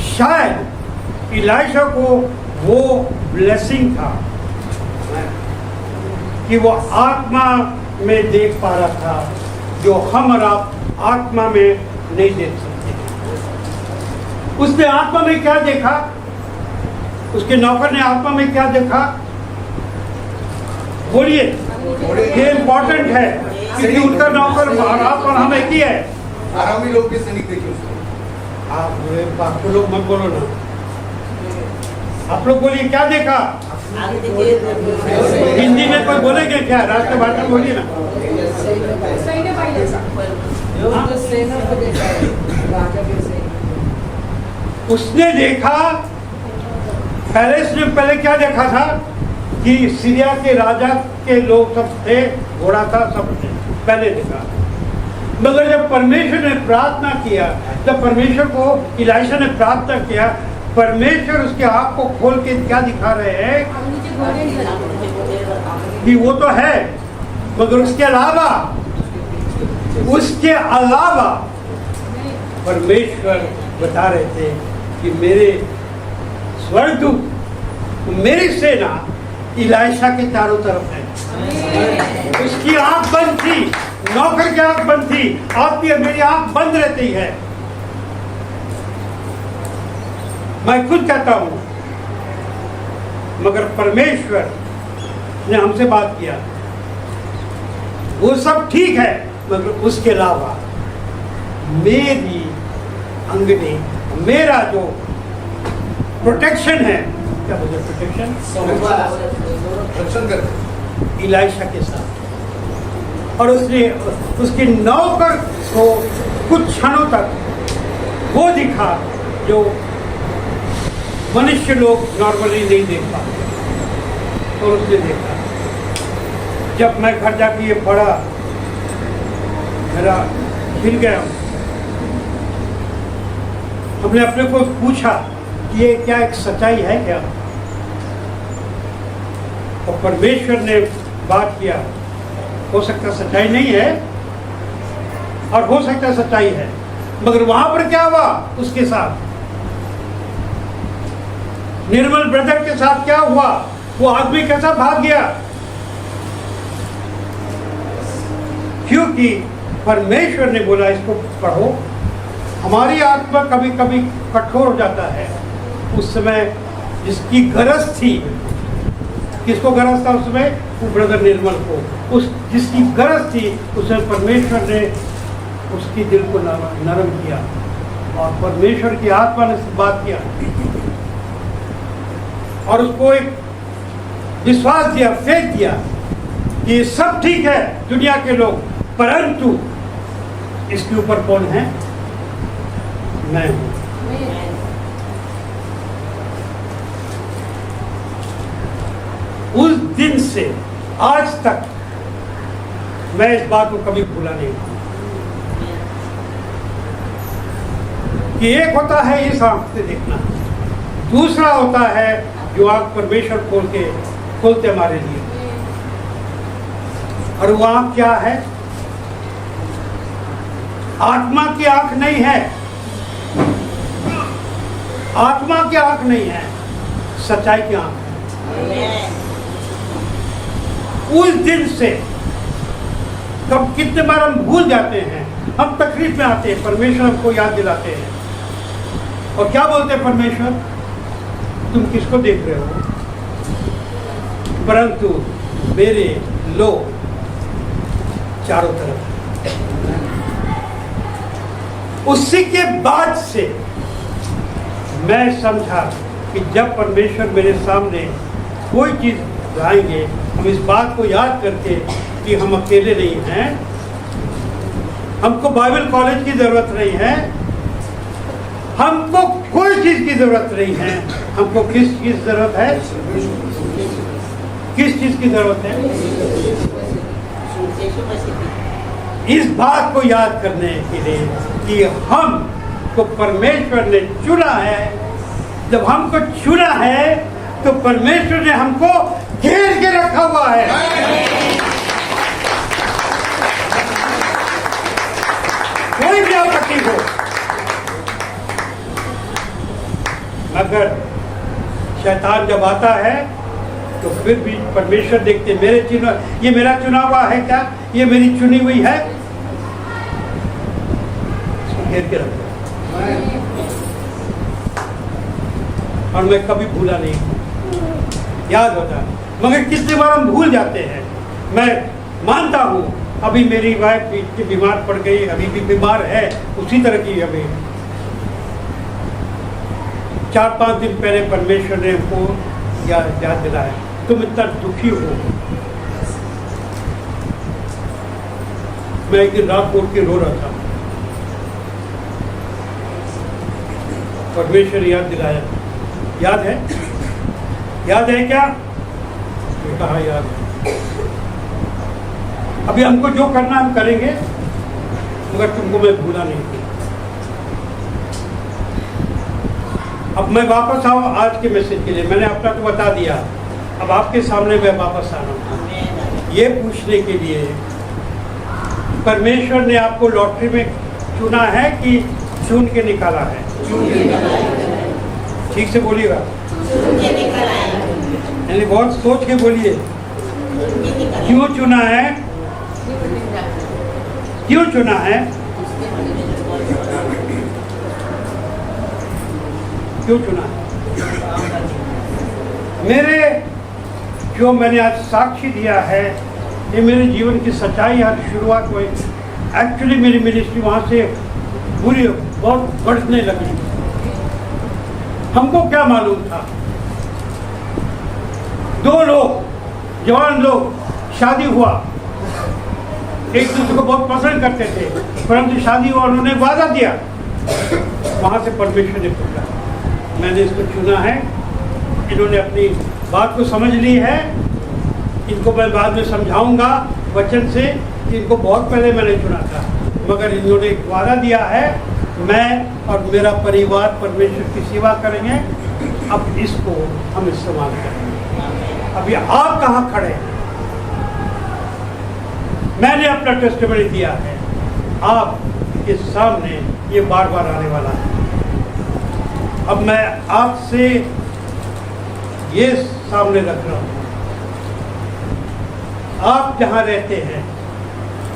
शायद एलिशा को वो ब्लेसिंग था कि वो आत्मा में देख पा रहा था, जो हम और आप आत्मा में नहीं देख सकते। उसने आत्मा में क्या देखा? उसके नौकर ने आत्मा में क्या देखा? बोलिए, ये इंपॉर्टेंट है क्योंकि उसका नौकर और आप और हम एक ही है। आरामी लोग के सैनिक देखे उसको। आप लोग मत बोलो ना, आप लोग बोलिए, क्या देखा? हिंदी में कोई बोलेंगे क्या? राष्ट्रभाषा बोलिए ना। सैन्य पाहिलं। उसने देखा, पहले क्या देखा था कि सीरिया के राजा के लोग सब थे, घोड़ा था, सब थे, पहले देखा। मगर जब परमेश्वर ने प्रार्थना किया, जब परमेश्वर को इलाइशा ने प्रार्थना किया, परमेश्वर उसके आँख को खोल के क्या दिखा रहे हैं कि वो तो है, मगर उसके अलावा परमेश्वर बता रहे थे कि मेरे स्वर्गदूत, मेरी सेना इलाइशा के चारों तरफ है। उसकी आंख बंद थी, नौकर की आंख बंद थी, आपकी मेरी आंख बंद रहती है। मैं खुद कहता हूं, मगर परमेश्वर ने हमसे बात किया, वो सब ठीक है, मगर उसके अलावा मेरी अंगनी, मेरा जो प्रोटेक्शन है, क्या बोलते प्रोटेक्शन, रक्षण कर इलाइशा के साथ। और उसने उसके नौकर को कुछ क्षणों तक वो दिखा जो मनुष्य लोग नॉर्मली नहीं देख पाते। और उसने देखा, जब मैं घर जाके ये पढ़ा, मेरा हिल गया। हमने अपने को पूछा कि ये क्या एक सच्चाई है क्या? और परमेश्वर ने बात किया, हो सकता सच्चाई नहीं है और हो सकता सच्चाई है, मगर वहां पर क्या हुआ उसके साथ, निर्मल ब्रदर के साथ क्या हुआ? वो आदमी कैसा भाग गया? क्योंकि परमेश्वर ने बोला इसको पढ़ो। हमारी आत्मा कभी कभी कठोर हो जाता है। उस समय जिसकी गरज थी, किसको गरज था उसमें? वो ब्रदर निर्मल को। उस जिसकी गरज थी उसमें परमेश्वर ने उसकी दिल को नरम किया और परमेश्वर की आत्मा ने बात किया और उसको एक विश्वास दिया, फेथ दिया कि ये सब ठीक है दुनिया के लोग, परंतु इसके ऊपर कौन है? मैं हूं। उस दिन से आज तक मैं इस बात को कभी भूला नहीं कि एक होता है इस आंख से देखना, दूसरा होता है जो आंख परमेश्वर खोलते हमारे लिए। और वो आंख क्या है? आत्मा की आंख नहीं है, आत्मा की आंख नहीं है, सच्चाई की आंख है। उस दिन से कब कितने बार हम भूल जाते हैं, हम तकलीफ में आते हैं, परमेश्वर हमको याद दिलाते हैं और क्या बोलते हैं परमेश्वर? तुम किसको देख रहे हो? परंतु मेरे लोग चारों तरफ। उसी के बाद से मैं समझा कि जब परमेश्वर मेरे सामने कोई चीज लाएंगे, हम इस बात को याद करके कि हम अकेले नहीं हैं, हमको बाइबल कॉलेज की जरूरत नहीं है, हमको कोई चीज की जरूरत नहीं है। हमको किस चीज की जरूरत है? किस चीज की जरूरत है? इस बात को याद करने के लिए कि हम को परमेश्वर ने चुना है। जब हमको चुना है तो परमेश्वर ने हमको घेर के रखा हुआ है। कोई भी आपत्ति हो, मगर शैतान जब आता है तो फिर भी परमेश्वर देखते ये मेरा चुना हुआ है क्या? ये मेरी चुनी हुई है? इसको घेर के रखो। और मैं कभी भूला नहीं, याद होता, मगर कितने बार हम भूल जाते हैं। मैं मानता हूँ अभी मेरी वाइफ बीमार पड़ गई, अभी भी बीमार है, उसी तरह की अभी 4-5 दिन पहले परमेश्वर ने हमको याद दिलाया, तुम इतना दुखी हो। मैं एक दिन रात को उठ के रो रहा था परमेश्वर याद दिलाया। याद है? याद है क्या? कहा याद है। अभी हमको जो करना हम करेंगे, मगर तुमको मैं भूला नहीं। अब मैं वापस आऊँ आज के मैसेज के लिए। मैंने अपना तो बता दिया, अब आपके सामने मैं वापस आ रहा हूँ ये पूछने के लिए, परमेश्वर ने आपको लॉटरी में चुना है कि चुन के निकाला है? ठीक से बोलिएगा, यानी बहुत सोच के बोलिए। क्यों चुना है? क्यों चुना है? क्यों चुना है? मेरे जो मैंने आज साक्षी दिया है, ये मेरे जीवन की सच्चाई आज शुरुआत हुई। एक्चुअली मेरी मिनिस्ट्री वहाँ से बुरी बहुत बढ़ने लगी। हमको क्या मालूम था? दो लोग, जवान लोग, शादी हुआ, एक दूसरे को बहुत पसंद करते थे, परंतु शादी हुआ, उन्होंने वादा दिया। वहाँ से परमेश्वर ने पूछा, मैंने इसको चुना है, इन्होंने अपनी बात को समझ ली है, इनको मैं बाद में समझाऊंगा वचन से कि इनको बहुत पहले मैंने चुना था, मगर इन्होंने एक वादा दिया है, मैं और मेरा परिवार परमेश्वर की सेवा करेंगे। अब इसको हम इस्तेमाल करेंगे। अभी आप कहाँ खड़े हैं? मैंने अपना टेस्टिमनी दिया है, आप के सामने ये बार बार आने वाला है। अब मैं आपसे ये सामने रख रहा हूँ, आप जहाँ रहते हैं,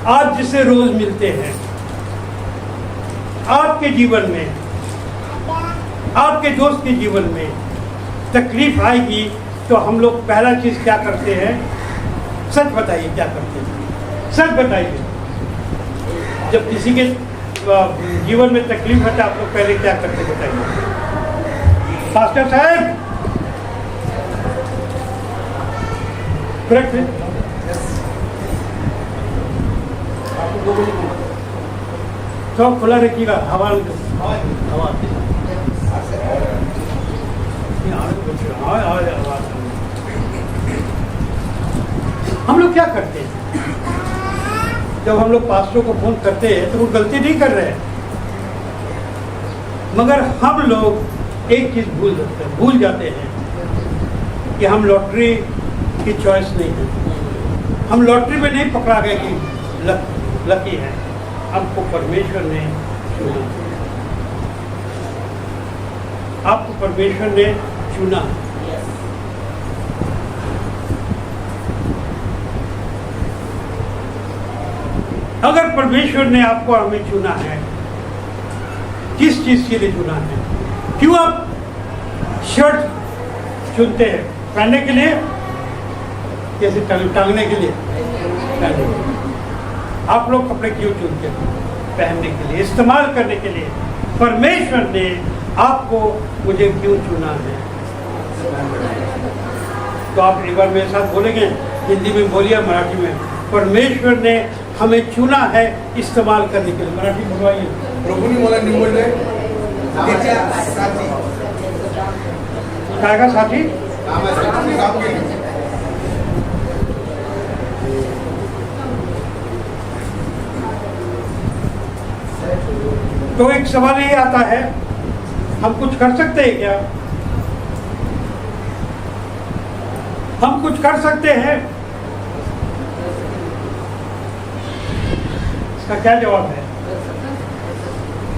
आप जिसे रोज मिलते हैं, आपके जीवन में, आपके दोस्त के जीवन में तकलीफ आएगी तो हम लोग पहला चीज क्या करते हैं? सच बताइए, क्या करते हैं? सच बताइए। जब किसी के जीवन में तकलीफ होता है, आप लोग पहले क्या करते बताइए? पास्टर साहब, करेक्ट है? तो खुला रखिएगा, हवा हम लोग क्या करते हैं? जब हम लोग पास्टरों को फोन करते हैं तो वो गलती नहीं कर रहे हैं, मगर हम लोग एक चीज भूल जाते हैं कि हम लॉटरी की चॉइस नहीं है। हम लॉटरी में नहीं पकड़ा गए कि लकी है, हमको परमेश्वर ने चुना। आपको परमेश्वर ने चुना। अगर परमेश्वर ने आपको हमें चुना है, किस चीज के लिए चुना है? क्यों आप शर्ट चुनते हैं? पहनने के लिए? कैसे टांगने के लिए? पहनने के लिए। आप लोग कपड़े क्यों चुनते हैं? पहनने के लिए, इस्तेमाल करने के लिए। परमेश्वर ने आपको मुझे क्यों चुना है? तो आप एक बार मेरे साथ बोलेंगे, हिंदी में बोलिए, मराठी में। परमेश्वर ने हमें चुना है इस्तेमाल करने के लिए। मराठी बोलवाइए। प्रभूने मला निवडले त्याच्या साथी, काय का साथी? कामासाठी काम केले। तो एक सवाल ये आता है, हम कुछ कर सकते हैं क्या? हम कुछ कर सकते हैं? इसका क्या जवाब है?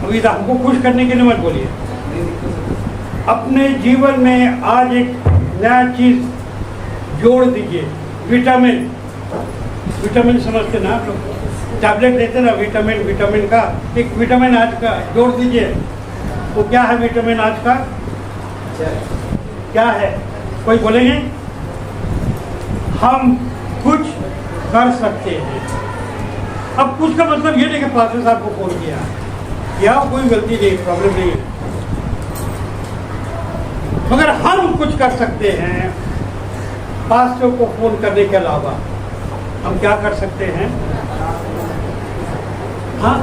अभी हमको खुश करने के लिए मत बोलिए। अपने जीवन में आज एक नया चीज जोड़ दीजिए। विटामिन, विटामिन समझते ना आप लोग? टैबलेट लेते ना विटामिन का, एक विटामिन आज का जोड़ दीजिए। वो क्या है विटामिन आज का? क्या है? कोई बोलेंगे? हम कुछ कर सकते हैं। अब कुछ का मतलब ये नहीं कि पास्टर साहब को फोन किया, या कोई गलती नहीं, प्रॉब्लम नहीं है, मगर हम कुछ कर सकते हैं। पास्टर को फोन करने के अलावा हम क्या कर सकते हैं? हाँ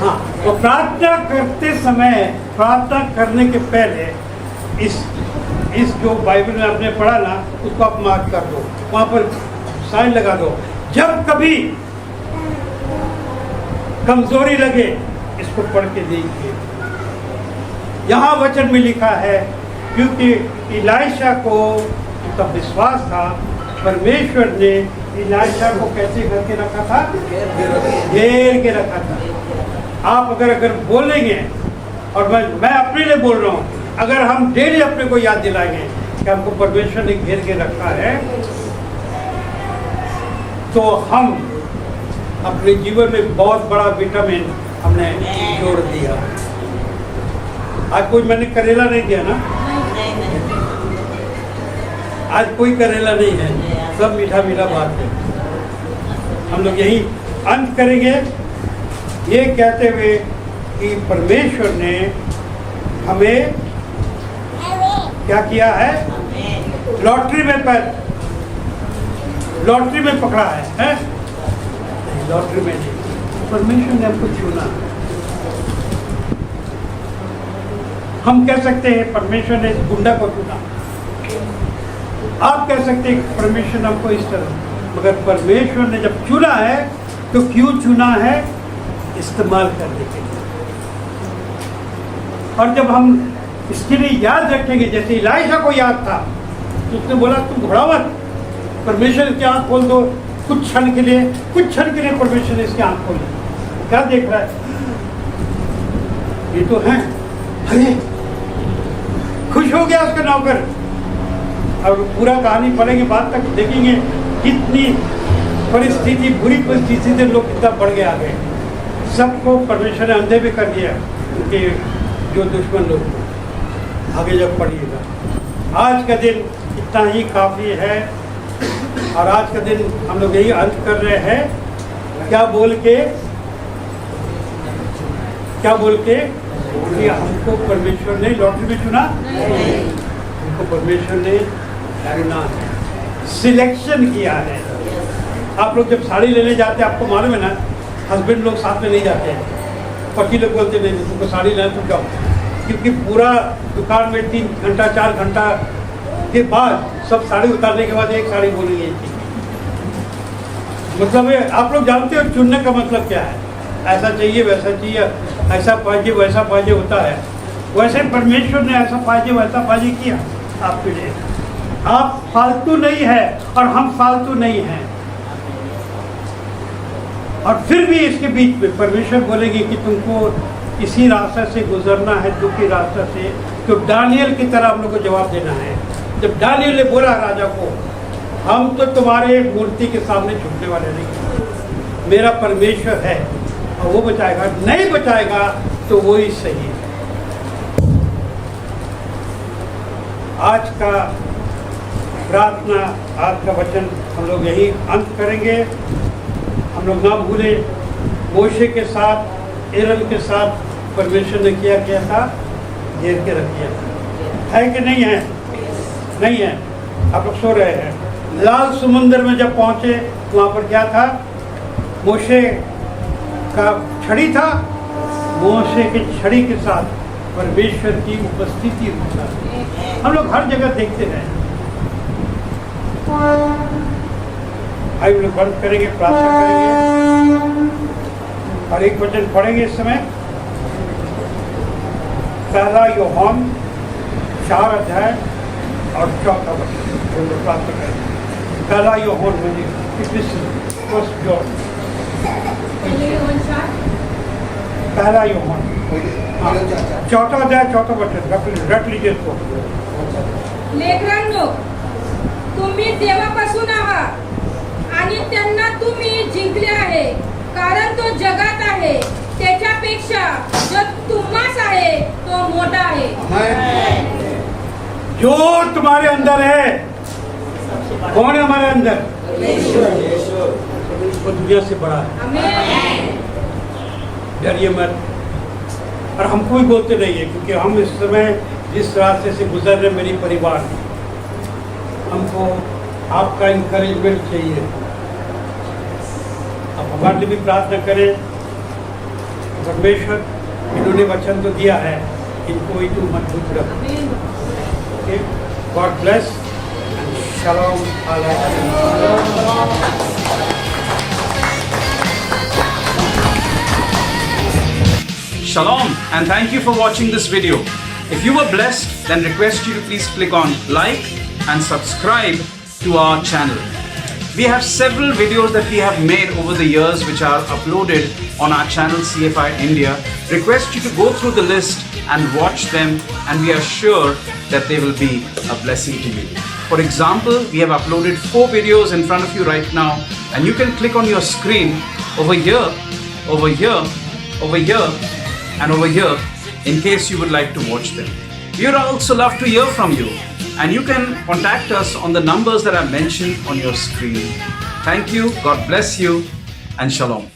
हाँ, तो तो प्रार्थना करते समय, प्रार्थना करने के पहले इस जो बाइबल में आपने पढ़ा ना, उसको आप मार्क कर दो, वहां पर साइन लगा दो। जब कभी कमजोरी लगे इसको पढ़ के देखिए। यहाँ वचन में लिखा है, क्योंकि इलाइशा को उनका विश्वास था, परमेश्वर ने इलाइशा को कैसे करके रखा था? घेर के रखा था। आप अगर बोलेंगे, और मैं अपने लिए बोल रहा हूँ, अगर हम डेली अपने को याद दिलाएंगे कि हमको परमेश्वर ने घेर के रखा है, तो हम अपने जीवन में बहुत बड़ा विटामिन हमने जोड़ दिया। आज कोई मैंने करेला नहीं दिया ना, आज कोई करेला नहीं है, सब मीठा मीठा बात है। हम लोग यही अंत करेंगे ये कहते हुए कि परमेश्वर ने हमें क्या किया है? लॉटरी में पकड़ा है? लॉटरी में नहीं, परमेश्वर ने हमको चुना। हम कह सकते हैं परमेश्वर ने इस गुंडा को चुना, आप कह सकते हैं परमेश्वर ने हमको इस तरह, मगर परमेश्वर ने जब चुना है तो क्यों चुना है? इस्तेमाल करने के लिए। और जब हम इसके लिए याद रखेंगे, जैसे इलाइशा को याद था, तो उसने बोला तुम घबराओ मत, परमेश्वर की आंख खोल दो। कुछ क्षण के लिए परमेश्वर ने इसकी आंख खोली। क्या देख रहा है? ये तो है, अरे खुश हो गया उसका नौकर। और पूरा कहानी पढ़ेंगे, बाद तक देखेंगे कितनी परिस्थिति, बुरी परिस्थिति से लोग कितना बढ़ गए आगे। सबको परमेश्वर ने अंधे भी कर दिया, उनके जो दुश्मन लोग। आगे जब पढ़िएगा, आज का दिन इतना ही काफ़ी है। और आज का दिन हम लोग यही अंत कर रहे हैं, क्या बोल के कि हमको परमेश्वर ने लॉटरी में चुना, हमको परमेश्वर ने चुना, सिलेक्शन किया है। आप लोग जब साड़ी लेने जाते हैं, आपको मालूम है ना, हस्बैंड लोग साथ में नहीं जाते हैं, पति लोग बोलते नहीं तुमको साड़ी लेना तुम जाओ, क्योंकि पूरा दुकान में 3 घंटा 4 घंटा के बाद सब साड़ी उतारने के बाद एक साड़ी बोली गई थी। मतलब है, आप लोग जानते हो चुनने का मतलब क्या है? ऐसा चाहिए, वैसा चाहिए, ऐसा पाहिजे, वैसा पाहिजे होता है। वैसे परमेश्वर ने ऐसा पाहिजे, वैसा पाहिजे किया आपके लिए। आप फालतू नहीं है और हम फालतू नहीं हैं। और फिर भी इसके बीच में परमेश्वर बोलेंगे कि तुमको इसी रास्ते से गुजरना है, दुखी रास्ते से। तो दानियल की तरह हम लोग को जवाब देना है। जब दानियल ने बोला राजा को, हम तो तुम्हारे मूर्ति के सामने झुकने वाले नहीं, मेरा परमेश्वर है और वो बचाएगा, नहीं बचाएगा तो वो ही सही है। आज का प्रार्थना, आज का वचन हम लोग यही अंत करेंगे। हम लोग ना भूले, मोशे के साथ, एरन के साथ परमेश्वर ने किया था, घेर के रख दिया था। है कि नहीं है? नहीं है। आप लोग सो रहे हैं। लाल समुद्र में जब पहुंचे, वहाँ पर क्या था? मोशे का छड़ी था, मोशे की छड़ी के साथ परमेश्वर की उपस्थिति था। हम लोग हर जगह देखते रहे। आइए हम लोग बंद करेंगे, प्रार्थना करेंगे और एक वचन पढ़ेंगे इस समय। पहला यूहन्ना 4 अध्याय और 4 वचन प्रार्थना करेंगे। पहला यूहन्ना फर्स्ट जॉन, पहला यूहन्ना 4 अध्याय 4 वचन रट लीजिए इसको। लेकरांनो, तुम्ही देवापासून आहात आणि त्यांना तुम्ही जिंकले आहे, कारण तो जगात आहे, त्याच्यापेक्षा जो तुम्हास आहे तो मोठा आहे। जो तुम्हारे अंदर है, कौन है हमारे अंदर? वो दुनिया से बड़ा है। आमीन। डरिए मत। और हमको भी बोलते रहिए, क्योंकि हम इस समय जिस रास्ते से गुजर रहे, मेरी परिवार, हमको आपका इंकरेजमेंट चाहिए। आप हमारे लिए भी प्रार्थना करें। परमेश्वर इन्होंने वचन तो दिया है, इनको ही तू मजबूत रख। ओके, गॉड ब्लेस एंड शलोम अलैकुम। Shalom and thank you for watching this video. If you were blessed, then request you to please click on like and subscribe to our channel. We have several videos that we have made over the years which are uploaded on our channel CFI India. Request you to go through the list and watch them, and we are sure that they will be a blessing to you. For example, we have uploaded 4 videos in front of you right now, and you can click on your screen over here, over here, over here, and over here in case you would like to watch them. We would also love to hear from you, and you can contact us on the numbers that are mentioned on your screen. Thank you, God bless you, and Shalom.